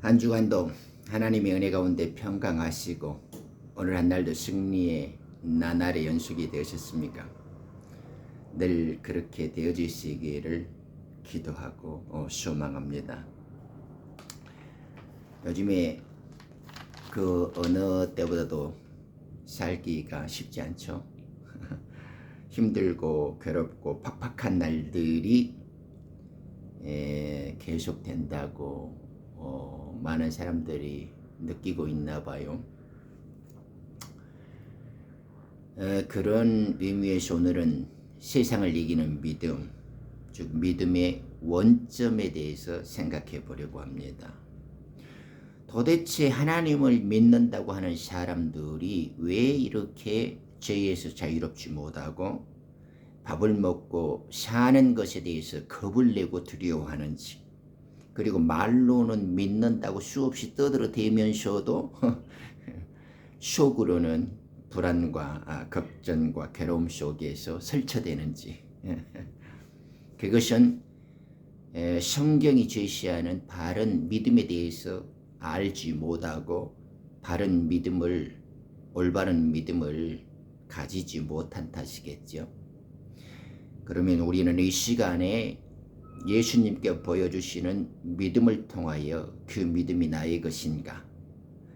한 주간도 하나님의 은혜 가운데 평강하시고 오늘 한 날도 승리의 나날의 연속이 되셨습니까? 늘 그렇게 되어주시기를 기도하고 소망합니다. 요즘에 그 어느 때보다도 살기가 쉽지 않죠. 힘들고 괴롭고 팍팍한 날들이 계속된다고 많은 사람들이 느끼고 있나 봐요. 그런 의미에서 오늘은 세상을 이기는 믿음, 즉 믿음의 원점에 대해서 생각해 보려고 합니다. 도대체 하나님을 믿는다고 하는 사람들이 왜 이렇게 죄에서 자유롭지 못하고 밥을 먹고 사는 것에 대해서 겁을 내고 두려워하는지, 그리고 말로는 믿는다고 수없이 떠들어대면서도 속으로는 불안과 걱정과 괴로움 속에서 설쳐대는지, 그것은 성경이 제시하는 바른 믿음에 대해서 알지 못하고 바른 믿음을, 올바른 믿음을 가지지 못한 탓이겠죠. 그러면 우리는 이 시간에 예수님께 보여주시는 믿음을 통하여 그 믿음이 나의 것인가,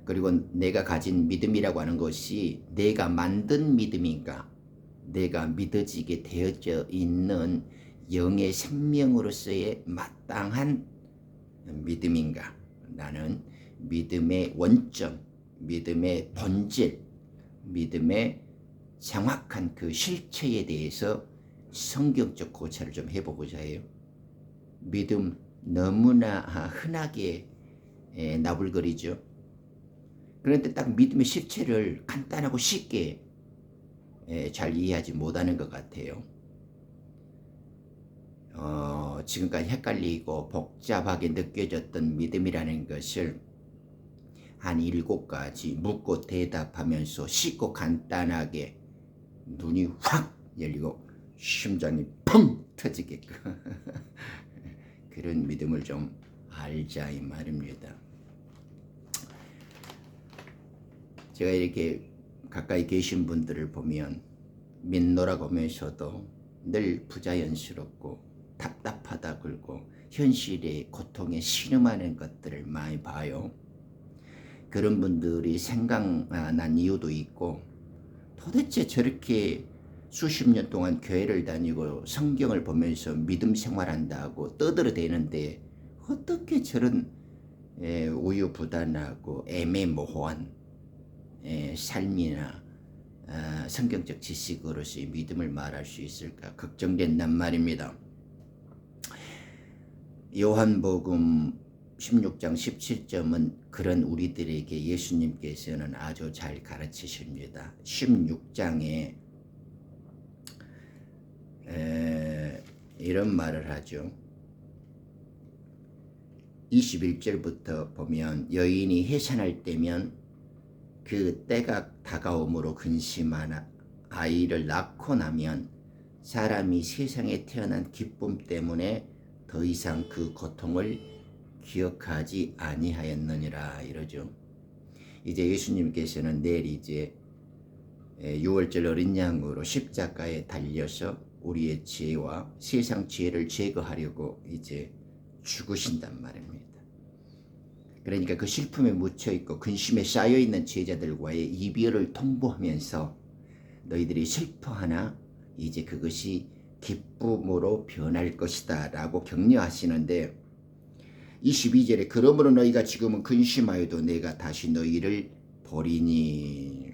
그리고 내가 가진 믿음이라고 하는 것이 내가 만든 믿음인가, 내가 믿어지게 되어져 있는 영의 생명으로서의 마땅한 믿음인가, 나는 믿음의 원점, 믿음의 본질, 믿음의 정확한 그 실체에 대해서 성경적 고찰을 좀 해보고자 해요. 믿음 너무나 흔하게 나불거리죠. 그런데 딱 믿음의 실체를 간단하고 쉽게 잘 이해하지 못하는 것 같아요. 지금까지 헷갈리고 복잡하게 느껴졌던 믿음이라는 것을 한 7가지 묻고 대답하면서 쉽고 간단하게 눈이 확 열리고 심장이 펑 터지게끔 그런 믿음을 좀 알자 이 말입니다. 제가 이렇게 가까이 계신 분들을 보면 믿노라고 하면서도 늘 부자연스럽고 답답하다 굴고 현실의 고통에 신음하는 것들을 많이 봐요. 그런 분들이 생각난 이유도 있고, 도대체 저렇게 수십 년 동안 교회를 다니고 성경을 보면서 믿음 생활한다고 떠들어대는데 어떻게 저런 우유부단하고 애매모호한 삶이나 성경적 지식으로서의 믿음을 말할 수 있을까 걱정된단 말입니다. 요한복음 16장 17절은 그런 우리들에게 예수님께서는 아주 잘 가르치십니다. 16장에 이런 말을 하죠. 21절부터 보면 여인이 해산할 때면 그 때가 다가옴으로 근심하나 아이를 낳고 나면 사람이 세상에 태어난 기쁨 때문에 더 이상 그 고통을 기억하지 아니하였느니라 이러죠. 이제 예수님께서는 내일 이제 6월절 어린 양으로 십자가에 달려서 우리의 죄와 세상 죄를 제거하려고 이제 죽으신단 말입니다. 그러니까 그 슬픔에 묻혀있고 근심에 쌓여있는 제자들과의 이별을 통보하면서 너희들이 슬퍼하나 이제 그것이 기쁨으로 변할 것이다 라고 격려하시는데, 22절에 그러므로 너희가 지금은 근심하여도 내가 다시 너희를 보리니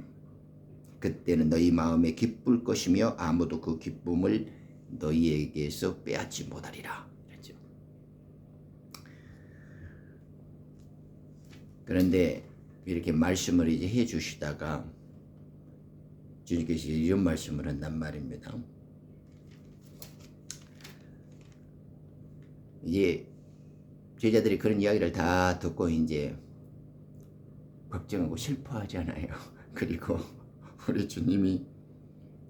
그때는 너희 마음에 기쁠 것이며 아무도 그 기쁨을 너희에게서 빼앗지 못하리라. 그렇죠? 그런데 이렇게 말씀을 이제 해주시다가 주님께서 이런 말씀을 한단 말입니다. 이제 제자들이 그런 이야기를 다 듣고 이제 걱정하고 슬퍼하잖아요. 그리고 우리 주님이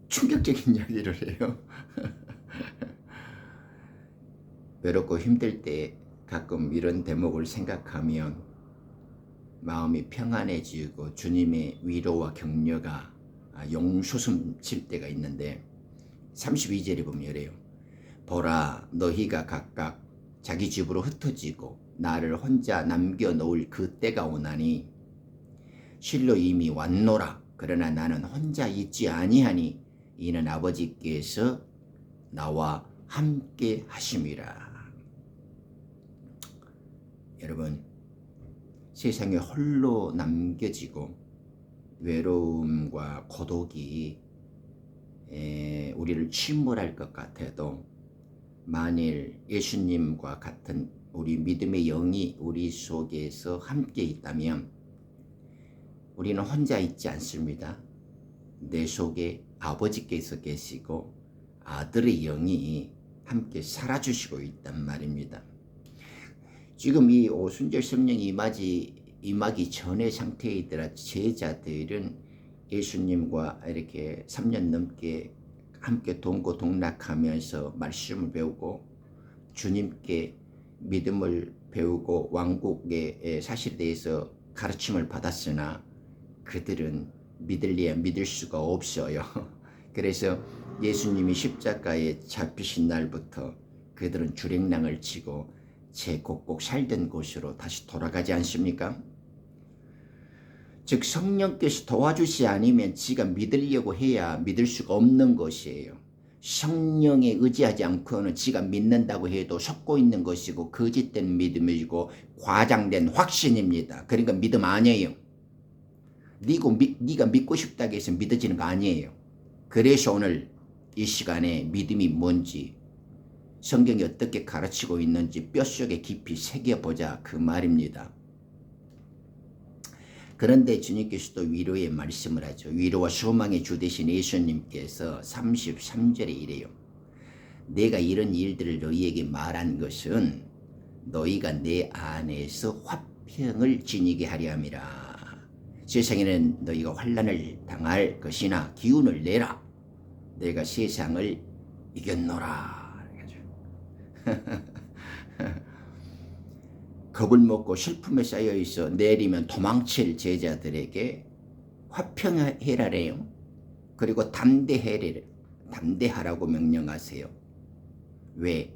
충격적인 이야기를 해요. 외롭고 힘들 때 가끔 이런 대목을 생각하면 마음이 평안해지고 주님의 위로와 격려가 용솟음칠 때가 있는데 32절에 보면 이래요. 보라, 너희가 각각 자기 집으로 흩어지고 나를 혼자 남겨놓을 그 때가 오나니 실로 이미 왔노라. 그러나 나는 혼자 있지 아니하니 이는 아버지께서 나와 함께 하심이라. 여러분, 세상에 홀로 남겨지고 외로움과 고독이 우리를 침몰할 것 같아도 만일 예수님과 같은 우리 믿음의 영이 우리 속에서 함께 있다면 우리는 혼자 있지 않습니다. 내 속에 아버지께서 계시고 아들의 영이 함께 살아주시고 있단 말입니다. 지금 이 오순절 성령이 임하기 전의 상태에 있더라 제자들은 예수님과 이렇게 3년 넘게 함께 동고동락하면서 말씀을 배우고 주님께 믿음을 배우고 왕국의 사실에 대해서 가르침을 받았으나 그들은 믿을래야 믿을 수가 없어요. 그래서 예수님이 십자가에 잡히신 날부터 그들은 주랭랑을 치고 제곡곡 살던 곳으로 다시 돌아가지 않습니까? 즉 성령께서 도와주시 아니면 지가 믿으려고 해야 믿을 수가 없는 것이에요. 성령에 의지하지 않고는 지가 믿는다고 해도 속고 있는 것이고 거짓된 믿음이고 과장된 확신입니다. 그러니까 믿음 아니에요. 네가 믿고 싶다고 해서 믿어지는 거 아니에요. 그래서 오늘 이 시간에 믿음이 뭔지 성경이 어떻게 가르치고 있는지 뼛속에 깊이 새겨보자 그 말입니다. 그런데 주님께서도 위로의 말씀을 하죠. 위로와 소망의 주 되신 예수님께서 33절에 이래요. 내가 이런 일들을 너희에게 말한 것은 너희가 내 안에서 화평을 지니게 하려 함이라. 세상에는 너희가 환난을 당할 것이나 기운을 내라. 내가 세상을 이겼노라. 겁을 먹고 슬픔에 쌓여 있어 내리면 도망칠 제자들에게 화평해라래요. 그리고 담대하라고 명령하세요. 왜?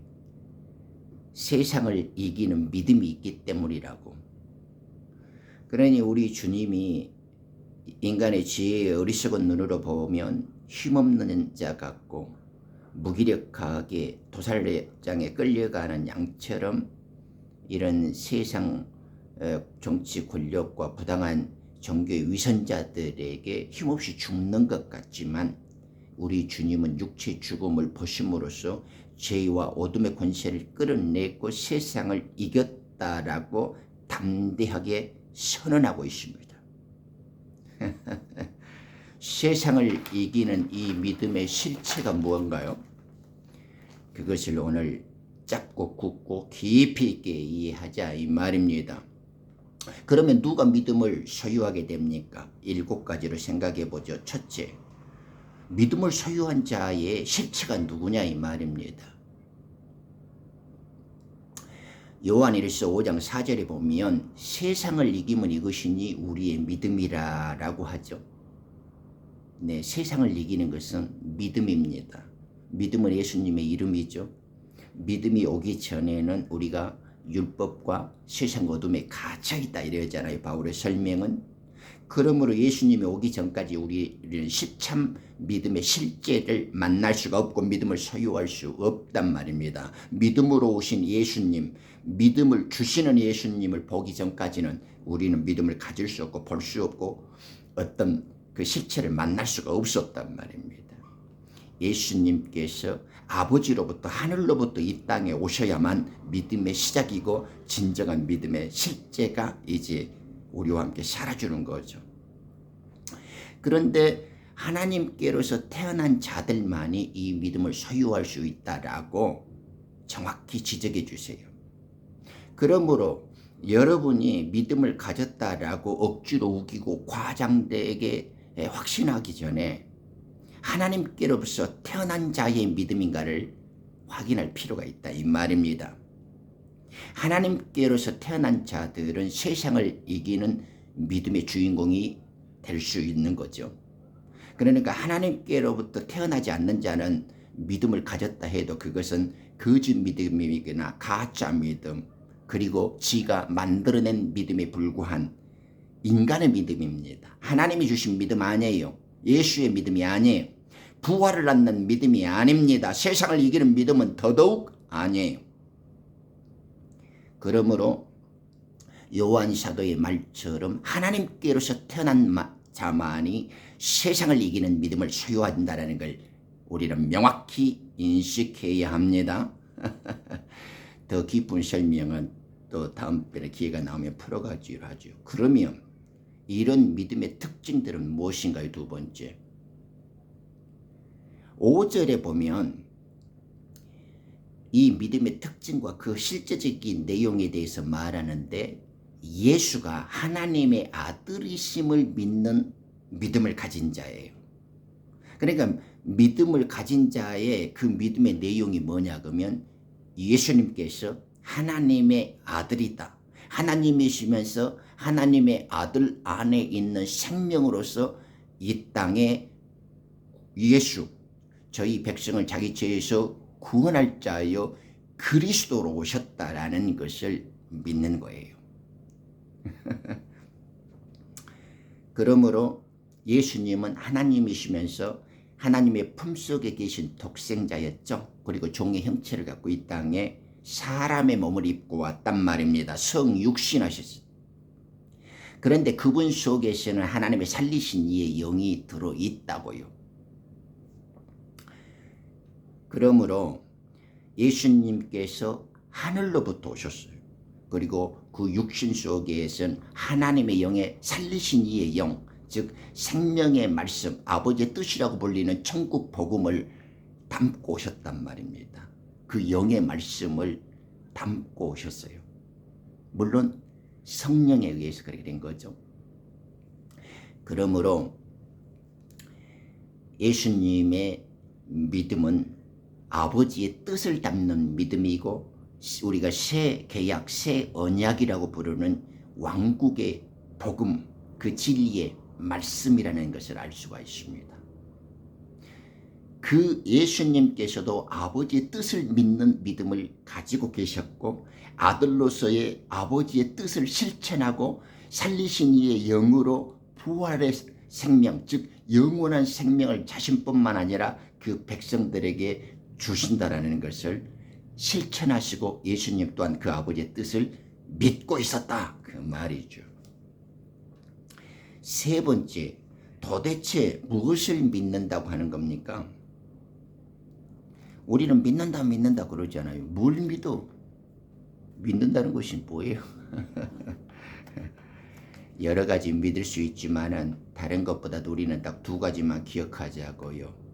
세상을 이기는 믿음이 있기 때문이라고. 그러니 우리 주님이 인간의 지혜의 어리석은 눈으로 보면 힘없는 자 같고 무기력하게 도살장에 끌려가는 양처럼 이런 세상 정치 권력과 부당한 종교의 위선자들에게 힘없이 죽는 것 같지만 우리 주님은 육체의 죽음을 보심으로써 죄와 어둠의 권세를 끌어내고 세상을 이겼다라고 담대하게 선언하고 있습니다. 세상을 이기는 이 믿음의 실체가 무언가요? 그것을 오늘 짧고 굵고 깊이 있게 이해하자 이 말입니다. 그러면 누가 믿음을 소유하게 됩니까? 7가지로 생각해 보죠. 첫째, 믿음을 소유한 자의 실체가 누구냐 이 말입니다. 요한일서 5장 4절에 보면 세상을 이기면 이것이니 우리의 믿음이라고 하죠. 네, 세상을 이기는 것은 믿음입니다. 믿음은 예수님의 이름이죠. 믿음이 오기 전에는 우리가 율법과 세상 어둠에 갇혀있다 이러잖아요. 바울의 설명은. 그러므로 예수님이 오기 전까지 우리는 참 믿음의 실제를 만날 수가 없고 믿음을 소유할 수 없단 말입니다. 믿음으로 오신 예수님, 믿음을 주시는 예수님을 보기 전까지는 우리는 믿음을 가질 수 없고 볼 수 없고 어떤 그 실체를 만날 수가 없었단 말입니다. 예수님께서 아버지로부터 하늘로부터 이 땅에 오셔야만 믿음의 시작이고 진정한 믿음의 실제가 이제 우리와 함께 살아주는 거죠. 그런데 하나님께로서 태어난 자들만이 이 믿음을 소유할 수 있다라고 정확히 지적해 주세요. 그러므로 여러분이 믿음을 가졌다라고 억지로 우기고 과장되게 확신하기 전에 하나님께로부터 태어난 자의 믿음인가를 확인할 필요가 있다 이 말입니다. 하나님께로서 태어난 자들은 세상을 이기는 믿음의 주인공이 될 수 있는 거죠. 그러니까 하나님께로부터 태어나지 않는 자는 믿음을 가졌다 해도 그것은 거짓 믿음이거나 가짜 믿음, 그리고 지가 만들어낸 믿음에 불과한 인간의 믿음입니다. 하나님이 주신 믿음 아니에요. 예수의 믿음이 아니에요. 부활을 낳는 믿음이 아닙니다. 세상을 이기는 믿음은 더더욱 아니에요. 그러므로 요한 사도의 말처럼 하나님께로서 태어난 자만이 세상을 이기는 믿음을 소유한다는 걸 우리는 명확히 인식해야 합니다. 더 깊은 설명은 또 다음번에 기회가 나오면 풀어가기로 하죠. 그러면 이런 믿음의 특징들은 무엇인가요? 두 번째, 5절에 보면 이 믿음의 특징과 그 실제적인 내용에 대해서 말하는데, 예수가 하나님의 아들이심을 믿는 믿음을 가진 자예요. 그러니까 믿음을 가진 자의 그 믿음의 내용이 뭐냐 그러면, 예수님께서 하나님의 아들이다. 하나님이시면서 하나님의 아들 안에 있는 생명으로서 이 땅에 예수, 저희 백성을 자기 죄에서 구원할 자여 그리스도로 오셨다라는 것을 믿는 거예요. 그러므로 예수님은 하나님이시면서 하나님의 품속에 계신 독생자였죠. 그리고 종의 형체를 갖고 이 땅에 사람의 몸을 입고 왔단 말입니다. 성육신하셨어요. 그런데 그분 속에서는 하나님의 살리신 이의 영이 들어있다고요. 그러므로 예수님께서 하늘로부터 오셨어요. 그리고 그 육신 속에서는 하나님의 영의 살리신 이의 영, 즉 생명의 말씀, 아버지의 뜻이라고 불리는 천국 복음을 담고 오셨단 말입니다. 그 영의 말씀을 담고 오셨어요. 물론 성령에 의해서 그렇게 된 거죠. 그러므로 예수님의 믿음은 아버지의 뜻을 담는 믿음이고, 우리가 새 계약, 새 언약이라고 부르는 왕국의 복음, 그 진리의 말씀이라는 것을 알 수가 있습니다. 그 예수님께서도 아버지의 뜻을 믿는 믿음을 가지고 계셨고, 아들로서의 아버지의 뜻을 실천하고 살리신 이의 영으로 부활의 생명, 즉 영원한 생명을 자신뿐만 아니라 그 백성들에게 주신다라는 것을 실천하시고, 예수님 또한 그 아버지의 뜻을 믿고 있었다, 그 말이죠. 세 번째, 도대체 무엇을 믿는다고 하는 겁니까? 우리는 믿는다 그러잖아요. 뭘 믿어? 믿는다는 것이 뭐예요? 여러 가지 믿을 수 있지만은 다른 것보다도 우리는 딱 두 가지만 기억하자고요.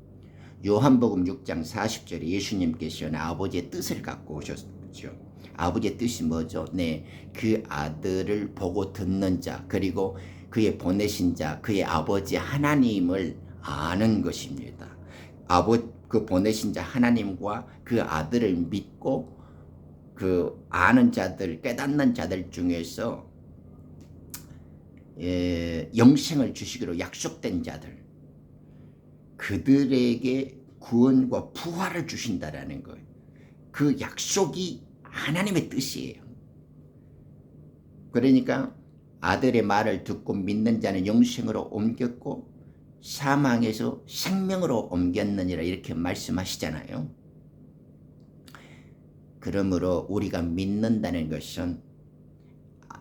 요한복음 6장 40절에 예수님께서는 아버지의 뜻을 갖고 오셨죠. 아버지의 뜻이 뭐죠? 네, 그 아들을 보고 듣는 자, 그리고 그의 보내신 자, 그의 아버지 하나님을 아는 것입니다. 그 보내신 자 하나님과 그 아들을 믿고 그 아는 자들, 깨닫는 자들 중에서 영생을 주시기로 약속된 자들, 그들에게 구원과 부활을 주신다라는 거예요. 그 약속이 하나님의 뜻이에요. 그러니까 아들의 말을 듣고 믿는 자는 영생으로 옮겼고 사망에서 생명으로 옮겼느니라, 이렇게 말씀하시잖아요. 그러므로 우리가 믿는다는 것은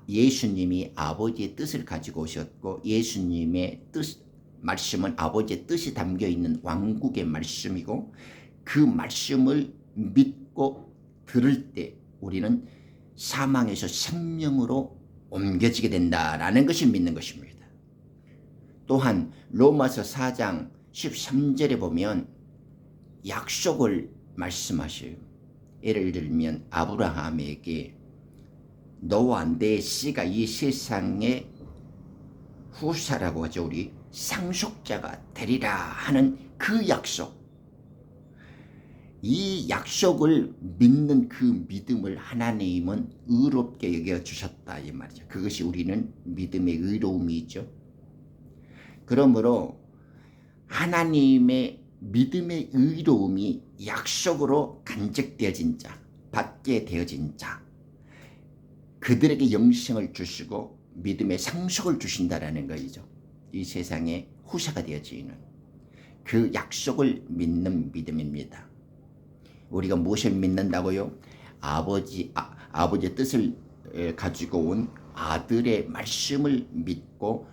예수님이 아버지의 뜻을 가지고 오셨고, 예수님의 말씀은 아버지의 뜻이 담겨있는 왕국의 말씀이고, 그 말씀을 믿고 들을 때 우리는 사망에서 생명으로 옮겨지게 된다라는 것을 믿는 것입니다. 또한 로마서 4장 13절에 보면 약속을 말씀하셔요. 예를 들면 아브라함에게 너와 내 씨가 이 세상의 후사라고 하죠. 우리 상속자가 되리라 하는 그 약속. 이 약속을 믿는 그 믿음을 하나님은 의롭게 여겨주셨다 이 말이죠. 그것이 우리는 믿음의 의로움이죠. 그러므로 하나님의 믿음의 의로움이 약속으로 간직되어진 자, 받게 되어진 자, 그들에게 영생을 주시고 믿음의 상속을 주신다라는 것이죠. 이 세상의 후사가 되어지는 그 약속을 믿는 믿음입니다. 우리가 무엇을 믿는다고요? 아버지의 뜻을 가지고 온 아들의 말씀을 믿고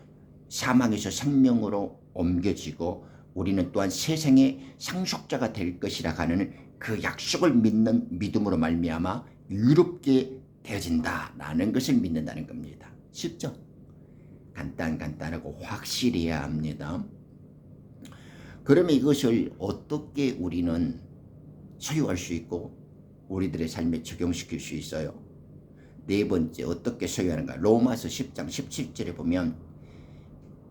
사망에서 생명으로 옮겨지고 우리는 또한 세상의 상속자가 될 것이라 하는 그 약속을 믿는 믿음으로 말미암아 유롭게 되어진다라는 것을 믿는다는 겁니다. 쉽죠? 간단하고 확실해야 합니다. 그러면 이것을 어떻게 우리는 소유할 수 있고 우리들의 삶에 적용시킬 수 있어요? 네 번째, 어떻게 소유하는가? 로마서 10장 17절에 보면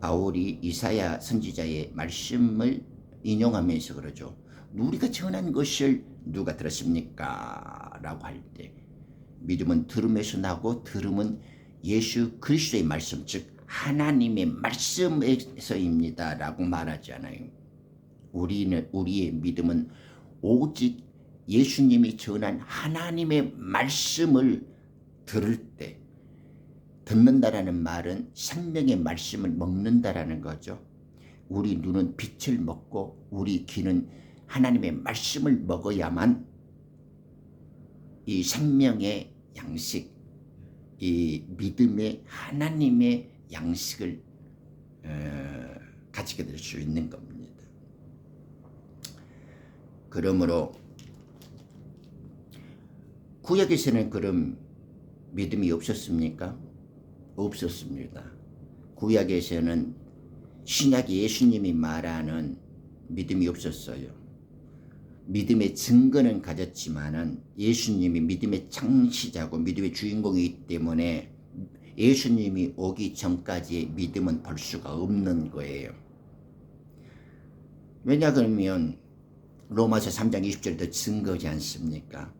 바울이 이사야 선지자의 말씀을 인용하면서 그러죠. 우리가 전한 것을 누가 들었습니까? 라고 할 때 믿음은 들음에서 나고 들음은 예수 그리스도의 말씀, 즉 하나님의 말씀에서입니다 라고 말하잖아요. 우리의 믿음은 오직 예수님이 전한 하나님의 말씀을 들을 때, 듣는다라는 말은 생명의 말씀을 먹는다라는 거죠. 우리 눈은 빛을 먹고 우리 귀는 하나님의 말씀을 먹어야만 이 생명의 양식, 이 믿음의 하나님의 양식을 가지게 될 수 있는 겁니다. 그러므로 구약에서는 그럼 믿음이 없었습니까? 없었습니다. 구약에서는 신약의 예수님이 말하는 믿음이 없었어요. 믿음의 증거는 가졌지만은 예수님이 믿음의 창시자고 믿음의 주인공이기 때문에 예수님이 오기 전까지의 믿음은 볼 수가 없는 거예요. 왜냐 그러면 로마서 3장 20절도 증거지 않습니까?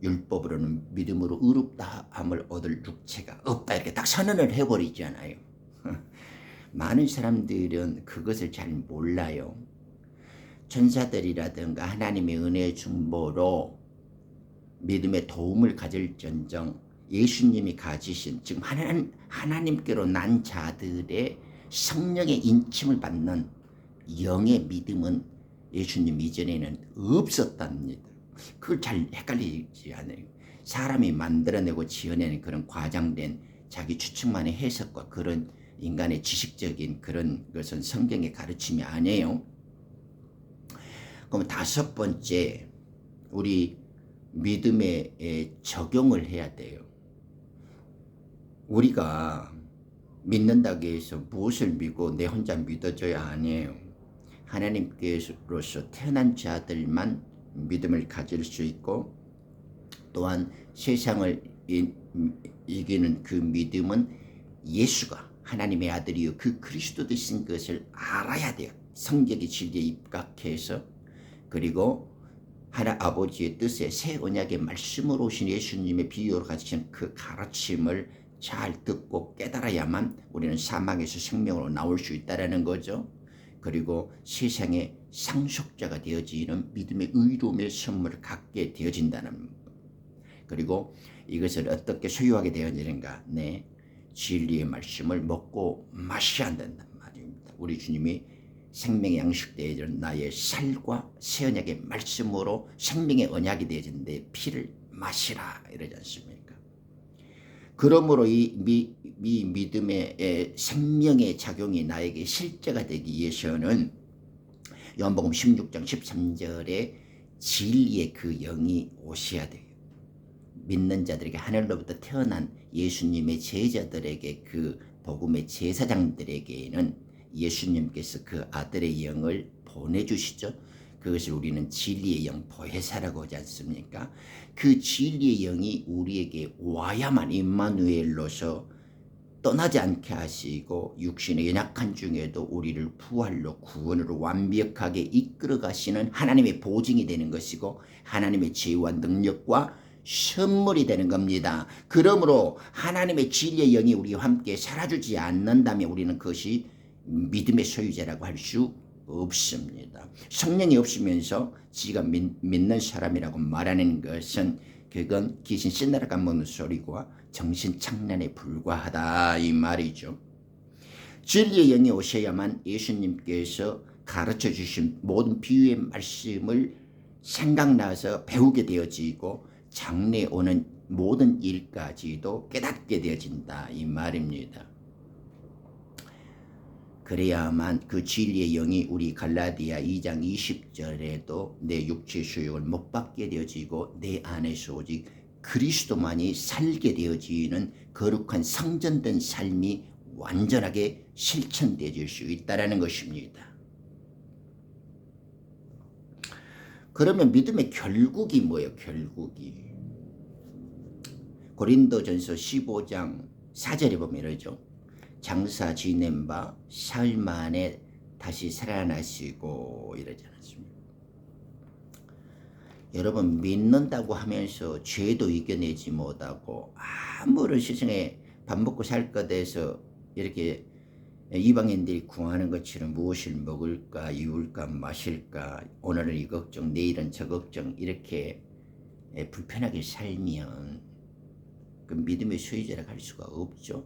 율법으로는 믿음으로 의롭다함을 얻을 육체가 없다 이렇게 딱 선언을 해버리잖아요. 많은 사람들은 그것을 잘 몰라요. 천사들이라든가 하나님의 은혜의 중보로 믿음의 도움을 가질전정 예수님이 가지신 지금 하나님께로 난 자들의 성령의 인침을 받는 영의 믿음은 예수님 이전에는 없었답니다. 그걸 잘 헷갈리지 않아요. 사람이 만들어내고 지어내는 그런 과장된 자기 추측만의 해석과 그런 인간의 지식적인 그런 것은 성경의 가르침이 아니에요. 그럼 다섯 번째, 우리 믿음에 적용을 해야 돼요. 우리가 믿는다고 해서 무엇을 믿고 내 혼자 믿어줘야 아니에요. 하나님께로서 태어난 자들만 믿음을 가질 수 있고 또한 세상을 이기는 그 믿음은 예수가 하나님의 아들이요 그 그리스도 되신 것을 알아야 돼요. 성경의 진리에 입각해서 그리고 아버지의 뜻에 새 언약의 말씀으로 오신 예수님의 비유로 가르치는 그 가르침을 잘 듣고 깨달아야만 우리는 사망에서 생명으로 나올 수 있다는 거죠. 그리고 세상의 상속자가 되어지는 믿음의 의로움의 선물을 갖게 되어진다는 것. 그리고 이것을 어떻게 소유하게 되어지는가? 네, 진리의 말씀을 먹고 마셔야 한다는 말입니다. 우리 주님이 생명의 양식 되어지는 나의 살과 새 언약의 말씀으로 생명의 언약이 되어진 내 피를 마시라 이러지 않습니까? 그러므로 이 믿음의 생명의 작용이 나에게 실제가 되기 위해서는 요한복음 16장 13절에 진리의 그 영이 오셔야 돼요. 믿는 자들에게 하늘로부터 태어난 예수님의 제자들에게 그 복음의 제사장들에게는 예수님께서 그 아들의 영을 보내주시죠. 그것을 우리는 진리의 영 보혜사라고 하지 않습니까? 그 진리의 영이 우리에게 와야만 임마누엘로서 떠나지 않게 하시고 육신의 연약한 중에도 우리를 부활로 구원으로 완벽하게 이끌어 가시는 하나님의 보증이 되는 것이고 하나님의 지혜와 능력과 선물이 되는 겁니다. 그러므로 하나님의 진리의 영이 우리와 함께 살아주지 않는다면 우리는 그것이 믿음의 소유자라고 할 수 없습니다. 성령이 없으면서 지가 믿는 사람이라고 말하는 것은 그건 귀신 신나라 까먹는 소리와 정신착란에 불과하다 이 말이죠. 진리의 영이 오셔야만 예수님께서 가르쳐 주신 모든 비유의 말씀을 생각나서 배우게 되어지고 장래에 오는 모든 일까지도 깨닫게 되어진다 이 말입니다. 그래야만 그 진리의 영이 우리 갈라디아 2장 20절에도 내 육체의 수욕을 못 받게 되어지고 내 안에서 오직 그리스도만이 살게 되어지는 거룩한 성전된 삶이 완전하게 실천되어질 수 있다는 것입니다. 그러면 믿음의 결국이 뭐예요? 결국이 고린도전서 15장 4절에 보면 이러죠. 장사 지낸 바 사흘 만에 다시 살아나시고 이러지 않았습니까? 여러분 믿는다고 하면서 죄도 이겨내지 못하고 아무런 세상에 밥 먹고 살 것 해서 이렇게 이방인들이 구하는 것처럼 무엇을 먹을까 입을까 마실까 오늘은 이 걱정 내일은 저 걱정 이렇게 불편하게 살면 그 믿음의 소유자라고 할 수가 없죠.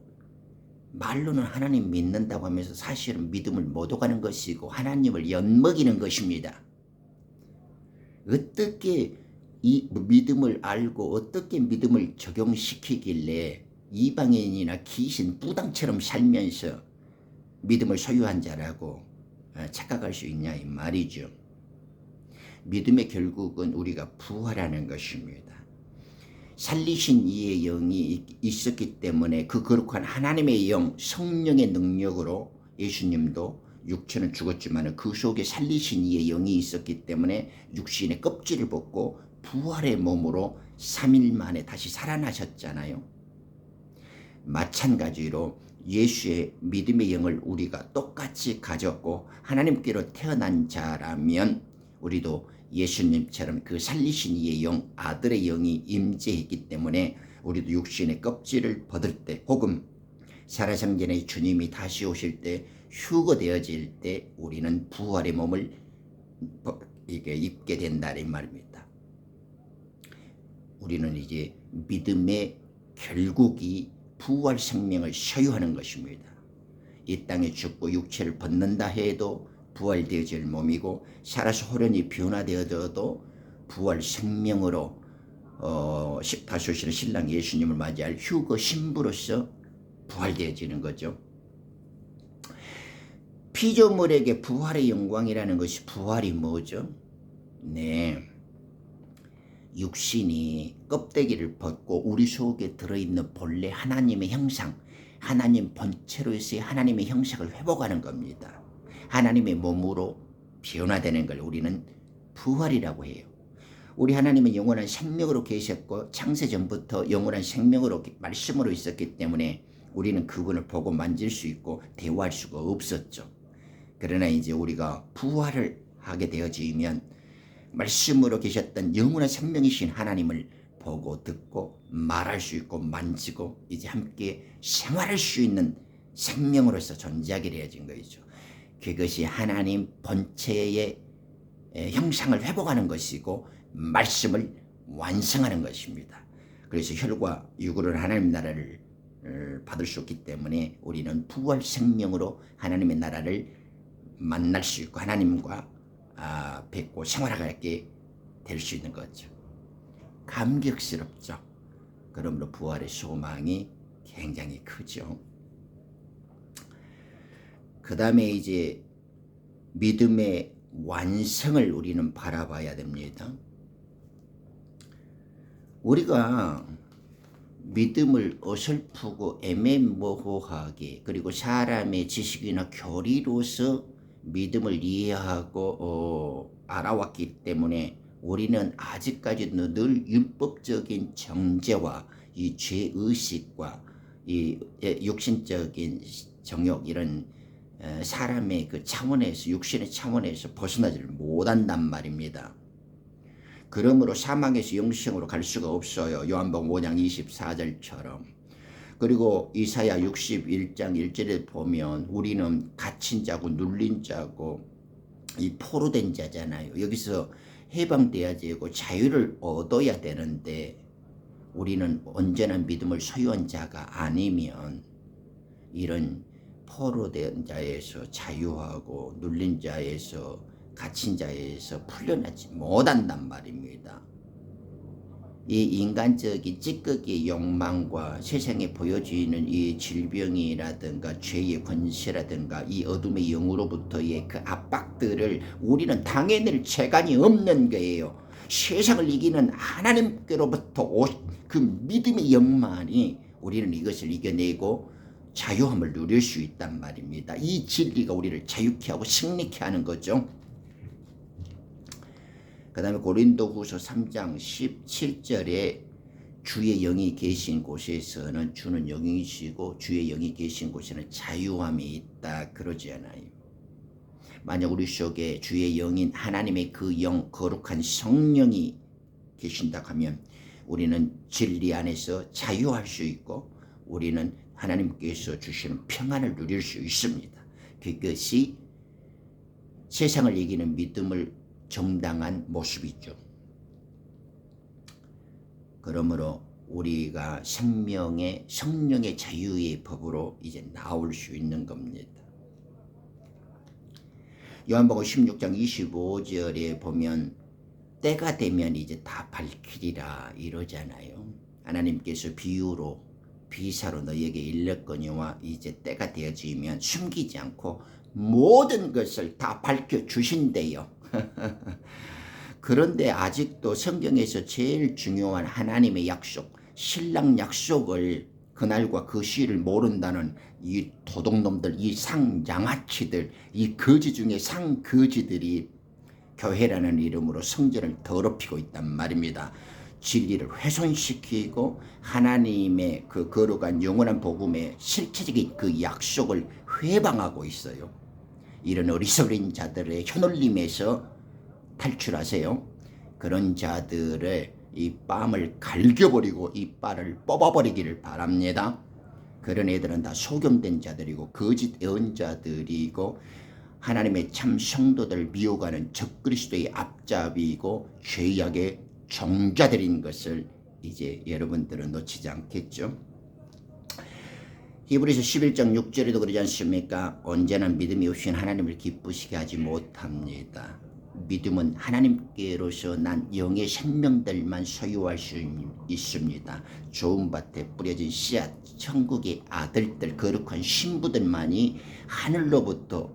말로는 하나님 믿는다고 하면서 사실은 믿음을 못 오가는 것이고 하나님을 엿먹이는 것입니다. 어떻게 이 믿음을 알고 어떻게 믿음을 적용시키길래 이방인이나 귀신 무당처럼 살면서 믿음을 소유한 자라고 착각할 수 있냐 이 말이죠. 믿음의 결국은 우리가 부활하는 것입니다. 살리신 이의 영이 있었기 때문에 그 거룩한 하나님의 영 성령의 능력으로 예수님도 육체는 죽었지만 그 속에 살리신 이의 영이 있었기 때문에 육신의 껍질을 벗고 부활의 몸으로 3일 만에 다시 살아나셨잖아요. 마찬가지로 예수의 믿음의 영을 우리가 똑같이 가졌고 하나님께로 태어난 자라면 우리도 예수님처럼 그 살리신 이의 영, 아들의 영이 임재했기 때문에 우리도 육신의 껍질을 벗을 때 혹은 살아생전에 주님이 다시 오실 때 휴거되어질 때 우리는 부활의 몸을 입게 된다는 말입니다. 우리는 이제 믿음의 결국이 부활 생명을 소유하는 것입니다. 이 땅에 죽고 육체를 벗는다 해도 부활되어질 몸이고 살아서 호련히 변화되어져도 부활 생명으로 다시 오시는 신랑 예수님을 맞이할 휴거 신부로서 부활되어지는 거죠. 피조물에게 부활의 영광이라는 것이 부활이 뭐죠? 네, 육신이 껍데기를 벗고 우리 속에 들어있는 본래 하나님의 형상, 하나님 본체로서의 하나님의 형상을 회복하는 겁니다. 하나님의 몸으로 변화되는 걸 우리는 부활이라고 해요. 우리 하나님은 영원한 생명으로 계셨고 창세전부터 영원한 생명으로 말씀으로 있었기 때문에 우리는 그분을 보고 만질 수 있고 대화할 수가 없었죠. 그러나 이제 우리가 부활을 하게 되어지면 말씀으로 계셨던 영원한 생명이신 하나님을 보고 듣고 말할 수 있고 만지고 이제 함께 생활할 수 있는 생명으로서 존재하게 되어진 거죠. 그것이 하나님 본체의 형상을 회복하는 것이고 말씀을 완성하는 것입니다. 그래서 혈과 육으로 하나님 나라를 받을 수 없기 때문에 우리는 부활 생명으로 하나님의 나라를 만날 수 있고 하나님과 뵙고 생활하게 될 수 있는 거죠. 감격스럽죠. 그러므로 부활의 소망이 굉장히 크죠. 그 다음에 이제 믿음의 완성을 우리는 바라봐야 됩니다. 우리가 믿음을 어설프고 애매모호하게 그리고 사람의 지식이나 교리로서 믿음을 이해하고 알아왔기 때문에 우리는 아직까지도 늘 율법적인 정죄와 이 죄의식과 이 육신적인 정욕 이런 사람의 그 차원에서 육신의 차원에서 벗어나지를 못한단 말입니다. 그러므로 사망에서 영생으로 갈 수가 없어요. 요한복음 5장 24절처럼. 그리고 이사야 61장 1절에 보면 우리는 갇힌 자고 눌린 자고 이 포로된 자잖아요. 여기서 해방돼야 되고 자유를 얻어야 되는데 우리는 온전한 믿음을 소유한 자가 아니면 이런 포로된 자에서 자유하고 눌린 자에서 갇힌 자에서 풀려나지 못한단 말입니다. 이 인간적인 찌꺼기의 욕망과 세상에 보여지는 이 질병이라든가 죄의 권세라든가 이 어둠의 영으로부터의 그 압박들을 우리는 당해낼 재간이 없는 거예요. 세상을 이기는 하나님께로부터 그 믿음의 영만이 우리는 이것을 이겨내고 자유함을 누릴 수 있단 말입니다. 이 진리가 우리를 자유케 하고 승리케 하는 거죠. 그 다음에 고린도후서 3장 17절에 주의 영이 계신 곳에서는 주는 영이시고 주의 영이 계신 곳에는 자유함이 있다 그러지 않아요. 만약 우리 속에 주의 영인 하나님의 그 영 거룩한 성령이 계신다 하면 우리는 진리 안에서 자유할 수 있고 우리는 하나님께서 주시는 평안을 누릴 수 있습니다. 그것이 세상을 이기는 믿음을 정당한 모습이죠. 그러므로 우리가 성령의 자유의 법으로 이제 나올 수 있는 겁니다. 요한복음 16장 25절에 보면 때가 되면 이제 다 밝히리라 이러잖아요. 하나님께서 비사로 너에게 일렀거니와 이제 때가 되어지면 숨기지 않고 모든 것을 다 밝혀주신대요. 그런데 아직도 성경에서 제일 중요한 하나님의 약속, 신랑 약속을 그날과 그 시를 모른다는 이 도둑놈들, 이 상양아치들, 이 거지 중에 상거지들이 교회라는 이름으로 성전을 더럽히고 있단 말입니다. 진리를 훼손시키고 하나님의 그 거룩한 영원한 복음의 실체적인 그 약속을 회방하고 있어요. 이런 어리석은 자들의 혀놀림에서 탈출하세요. 그런 자들의 이 뺨을 갈겨버리고 이 빨을 뽑아버리기를 바랍니다. 그런 애들은 다 소경된 자들이고 거짓 예언자들이고 하나님의 참 성도들 미워가는 적그리스도의 앞잡이고 죄악의 종자들인 것을 이제 여러분들은 놓치지 않겠죠. 히브리서 11장 6절에도 그러지 않습니까? 언제나 믿음이 없이는 하나님을 기쁘시게 하지 못합니다. 믿음은 하나님께로서 난 영의 생명들만 소유할 수 있습니다. 좋은 밭에 뿌려진 씨앗, 천국의 아들들, 거룩한 신부들만이 하늘로부터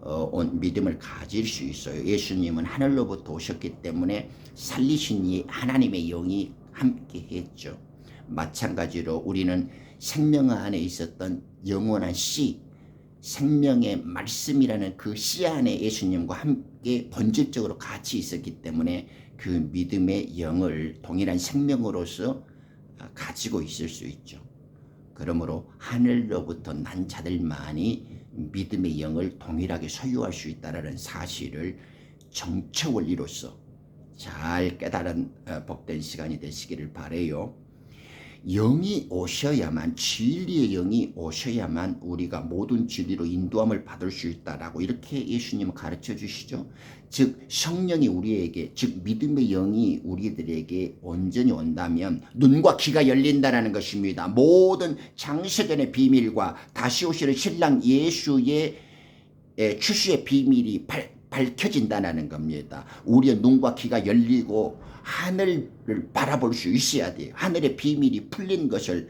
온 믿음을 가질 수 있어요. 예수님은 하늘로부터 오셨기 때문에 살리신 이 하나님의 영이 함께 했죠. 마찬가지로 우리는 생명 안에 있었던 영원한 씨, 생명의 말씀이라는 그 씨 안에 예수님과 함께 본질적으로 같이 있었기 때문에 그 믿음의 영을 동일한 생명으로서 가지고 있을 수 있죠. 그러므로 하늘로부터 난 자들만이 믿음의 영을 동일하게 소유할 수 있다는 사실을 정체 원리로서 잘 깨달은 복된 시간이 되시기를 바라요. 영이 오셔야만, 진리의 영이 오셔야만 우리가 모든 진리로 인도함을 받을 수 있다라고 이렇게 예수님은 가르쳐 주시죠. 즉 성령이 우리에게, 즉 믿음의 영이 우리들에게 온전히 온다면 눈과 귀가 열린다라는 것입니다. 모든 장세전의 비밀과 다시 오시는 신랑 예수의 추수의 비밀이 밝혀진다는 겁니다. 우리의 눈과 귀가 열리고 하늘을 바라볼 수 있어야 돼요. 하늘의 비밀이 풀린 것을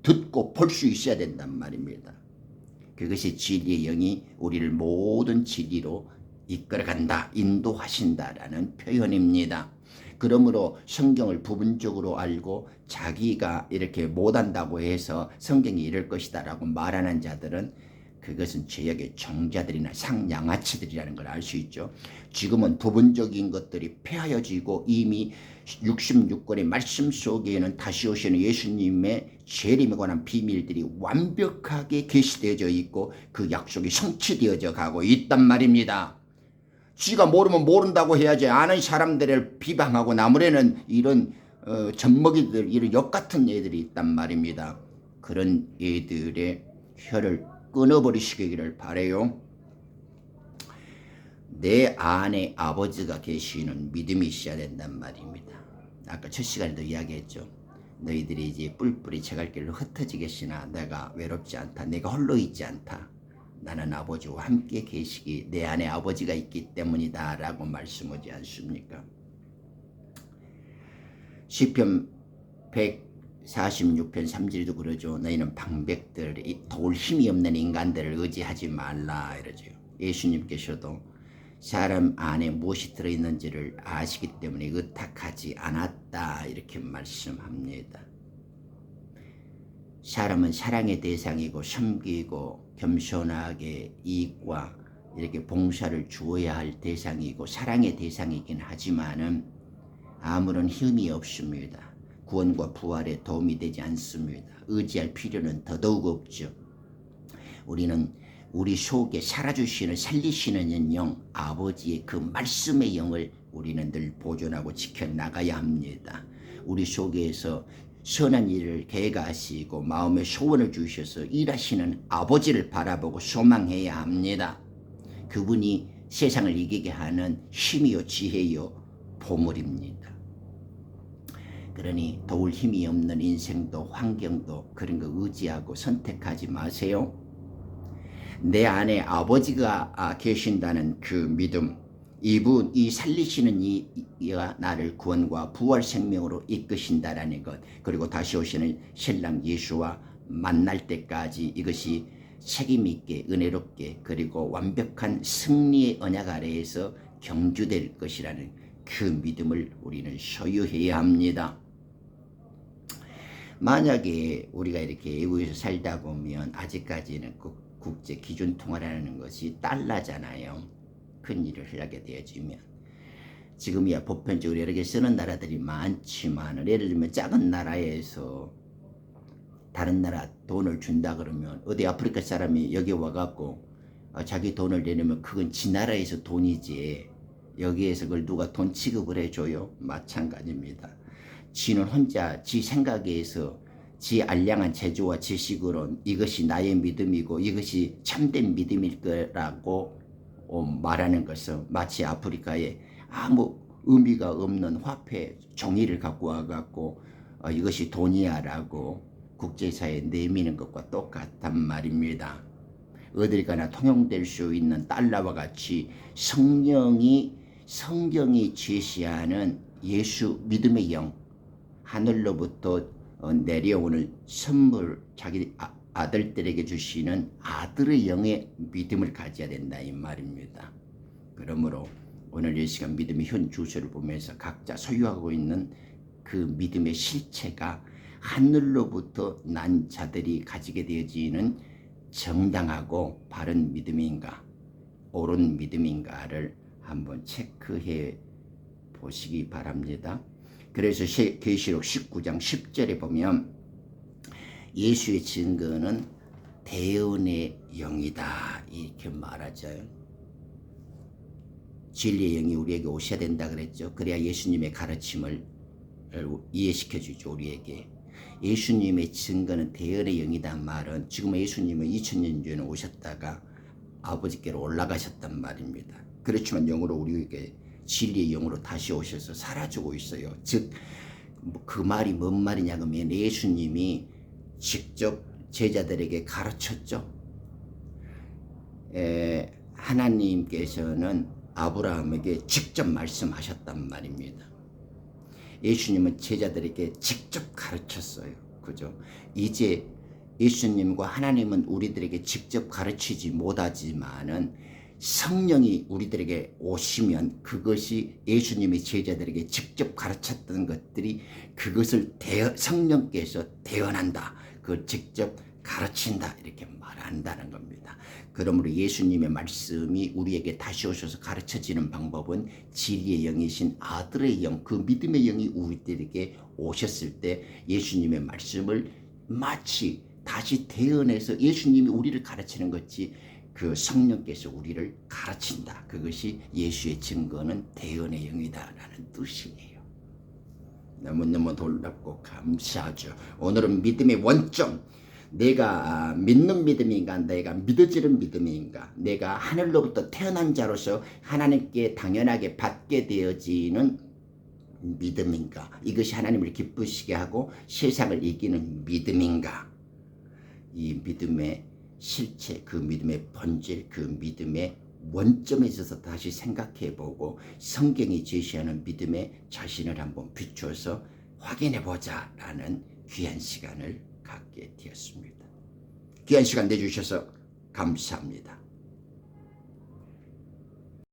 듣고 볼 수 있어야 된단 말입니다. 그것이 진리의 영이 우리를 모든 진리로 이끌어간다, 인도하신다라는 표현입니다. 그러므로 성경을 부분적으로 알고 자기가 이렇게 못한다고 해서 성경이 이럴 것이다라고 말하는 자들은 그것은 죄악의 종자들이나 상양아치들이라는 걸 알 수 있죠. 지금은 부분적인 것들이 폐하여지고 이미 66권의 말씀 속에는 다시 오시는 예수님의 재림에 관한 비밀들이 완벽하게 계시되어져 있고 그 약속이 성취되어져 가고 있단 말입니다. 지가 모르면 모른다고 해야지 아는 사람들을 비방하고 나무래는 이런 젖먹이들 이런 역같은 애들이 있단 말입니다. 그런 애들의 혀를 끊어버리시기를 바라요. 내 안에 아버지가 계시는 믿음이 있어야 된단 말입니다. 아까 첫 시간에도 이야기했죠. 너희들이 이제 뿔뿔이 제갈길로 흩어지겠으나 내가 외롭지 않다. 내가 홀로 있지 않다. 나는 아버지와 함께 계시기 내 안에 아버지가 있기 때문이다 라고 말씀하지 않습니까? 시편 146편 3절에도 그러죠. 너희는 방백들 도울 힘이 없는 인간들을 의지하지 말라 이러죠. 예수님께서도 사람 안에 무엇이 들어있는지를 아시기 때문에 의탁하지 않았다 이렇게 말씀합니다. 사람은 사랑의 대상이고 섬기고 겸손하게 이익과 이렇게 봉사를 주어야 할 대상이고 사랑의 대상이긴 하지만은 아무런 힘이 없습니다. 구원과 부활에 도움이 되지 않습니다. 의지할 필요는 더더욱 없죠. 우리는 우리 속에 살아주시는 살리시는 영 아버지의 그 말씀의 영을 우리는 늘 보존하고 지켜나가야 합니다. 우리 속에서 선한 일을 계획하시고 마음에 소원을 주셔서 일하시는 아버지를 바라보고 소망해야 합니다. 그분이 세상을 이기게 하는 힘이요 지혜요 보물입니다. 그러니 도울 힘이 없는 인생도 환경도 그런 거 의지하고 선택하지 마세요. 내 안에 아버지가 계신다는 그 믿음, 이 살리시는 이가 나를 구원과 부활 생명으로 이끄신다라는 것, 그리고 다시 오시는 신랑 예수와 만날 때까지 이것이 책임있게 은혜롭게 그리고 완벽한 승리의 언약 아래에서 경주될 것이라는 그 믿음을 우리는 소유해야 합니다. 만약에 우리가 이렇게 외국에서 살다 보면 아직까지는 국제 기준 통화라는 것이 달러잖아요. 큰 일을 하게 되어지면 지금이야 보편적으로 여러 개 쓰는 나라들이 많지만 예를 들면 작은 나라에서 다른 나라 돈을 준다 그러면 어디 아프리카 사람이 여기 와갖고 자기 돈을 내려면 그건 지 나라에서 돈이지 여기에서 그걸 누가 돈 취급을 해줘요? 마찬가지입니다. 지는 혼자 지 생각에서 지 알량한 재주와 지식으로 이것이 나의 믿음이고 이것이 참된 믿음일 거라고 말하는 것은 마치 아프리카에 아무 의미가 없는 화폐 종이를 갖고 와갖고 이것이 돈이야 라고 국제사회에 내미는 것과 똑같단 말입니다. 어딜 가나 통용될 수 있는 달러와 같이 성경이 제시하는 예수 믿음의 영 하늘로부터 내려오는 선물 자기 아들들에게 주시는 아들의 영의 믿음을 가져야 된다 이 말입니다. 그러므로 오늘 이 시간 믿음의 현 주소를 보면서 각자 소유하고 있는 그 믿음의 실체가 하늘로부터 난 자들이 가지게 되어지는 정당하고 바른 믿음인가 옳은 믿음인가를 한번 체크해 보시기 바랍니다. 그래서 계시록 19장 10절에 보면 예수의 증거는 대언의 영이다 이렇게 말하죠. 진리의 영이 우리에게 오셔야 된다 그랬죠. 그래야 예수님의 가르침을 이해시켜 주죠. 우리에게 예수님의 증거는 대언의 영이다 말은 지금 예수님은 2000년 전에 오셨다가 아버지께로 올라가셨단 말입니다. 그렇지만 영으로 우리에게 진리의 영으로 다시 오셔서 살아주고 있어요. 즉 그 말이 뭔 말이냐 그러면 예수님이 직접 제자들에게 가르쳤죠. 하나님께서는 아브라함에게 직접 말씀하셨단 말입니다. 예수님은 제자들에게 직접 가르쳤어요. 그죠? 이제 예수님과 하나님은 우리들에게 직접 가르치지 못하지만은 성령이 우리들에게 오시면 그것이 예수님의 제자들에게 직접 가르쳤던 것들이 그것을 성령께서 대언한다. 그걸 직접 가르친다. 이렇게 말한다는 겁니다. 그러므로 예수님의 말씀이 우리에게 다시 오셔서 가르쳐지는 방법은 진리의 영이신 아들의 영, 그 믿음의 영이 우리들에게 오셨을 때 예수님의 말씀을 마치 다시 태어나서 예수님이 우리를 가르치는 것이 그 성령께서 우리를 가르친다. 그것이 예수의 증거는 대언의 영이다라는 뜻이에요. 너무너무 놀랍고 감사하죠. 오늘은 믿음의 원점, 내가 믿는 믿음인가, 내가 믿어지는 믿음인가, 내가 하늘로부터 태어난 자로서 하나님께 당연하게 받게 되어지는 믿음인가, 이것이 하나님을 기쁘시게 하고 세상을 이기는 믿음인가, 이 믿음의 실체, 그 믿음의 본질, 그 믿음의 원점에 있어서 다시 생각해보고 성경이 제시하는 믿음의 자신을 한번 비추어서 확인해보자 라는 귀한 시간을 갖게 되었습니다. 귀한 시간 내주셔서 감사합니다.